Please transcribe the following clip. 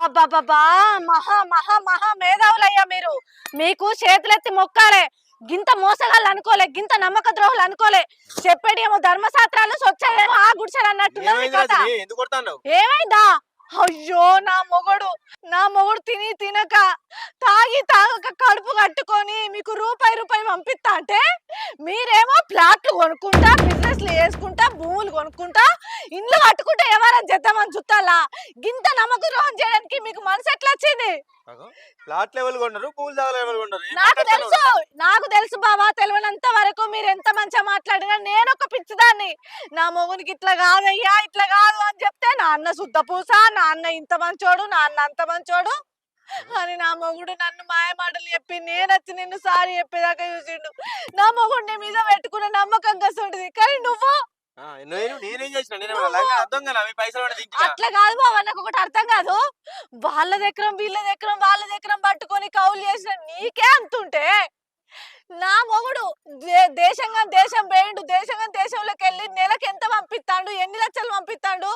అబ్బబ్బబ్బా! మహా మహా మహా మేధావులయ్యా మీరు. మీకు చేతులెత్తి మొక్కాలే. గింత మోసగాళ్ళు అనుకోలే, గింత నమ్మక ద్రోహులు అనుకోలే. చెప్పేడేమో ధర్మశాస్త్రాలు, సొచ్చేదేమో ఆ గుడిసెలు అన్నట్టున్నది మీ ఏమైంది కథ. రజని ఎందుకు కొడతాన్నావు? ఏమైందా? అయ్యో! నా మొగుడు తిని తినక, తాగి తాగక కడుపు కట్టుకొని మీకు రూపాయి రూపాయి పంపిత్తా అంటే, మీరేమో ప్లాట్లు కొనుక్కుంటా, బిజినెస్‌లు చేసుకుంటా, భూములు కొనుక్కుంటా, ఇండ్లు కట్టుకుంటే ఎవరైనా చేద్దామని చూస్తాల్లా? గింత నమ్మక ద్రోహం చేయడానికి మీకు మనసు ఎట్లొచ్చింది? అగో ప్లాట్లు ఎవరు కొన్నారు? పూలు దాగలు ఎవరు కొన్నారు? ఏం నాకు మాట్లాడుతున్నావు తెలుసు. నువ్వు? నాకు తెలుసు బావా. తెలవనంత వరకు మీరెంత మంచిగా మాట్లాడినా నేనొక పిచ్చిదాన్ని. నా మొగునికి ఇట్లా కాదయ్యా, ఇట్లా కాదు అని చెప్తే నాన్న శుద్ధ పూస, నాన్న ఇంత మంచోడు, నాన్న అంత మంచోడు అని నా మొగుడు నన్ను మాయ మాటలు చెప్పి నేనొచ్చి నిన్ను సారీ చెప్పేదాకా చూసిండు. నా మొగుడు నీ మీద పెట్టుకున్న నమ్మకం గసొంటిది. కానీ నువ్వు నేనేం చేసిన? నేనేమన్నా నువ్వు లంగా అర్థం కదా? మీ పైసలు కూడా తింటినా? అట్లా కాదు బావ. నాకు ఒకటి అర్థం కాదు. వాళ్ళ దగ్గరం వీళ్ళ దగ్గరం వాళ్ళ దగ్గరం పట్టుకొని కౌలు చేసిన నీకే అంతుంటే నా మొగుడు దేశంగా దేశం పోయిండు. దేశంగా దేశంలోకి వెళ్ళి నెలకి ఎంత పంపిస్తాడు, ఎన్ని లక్షలు పంపిస్తాడు.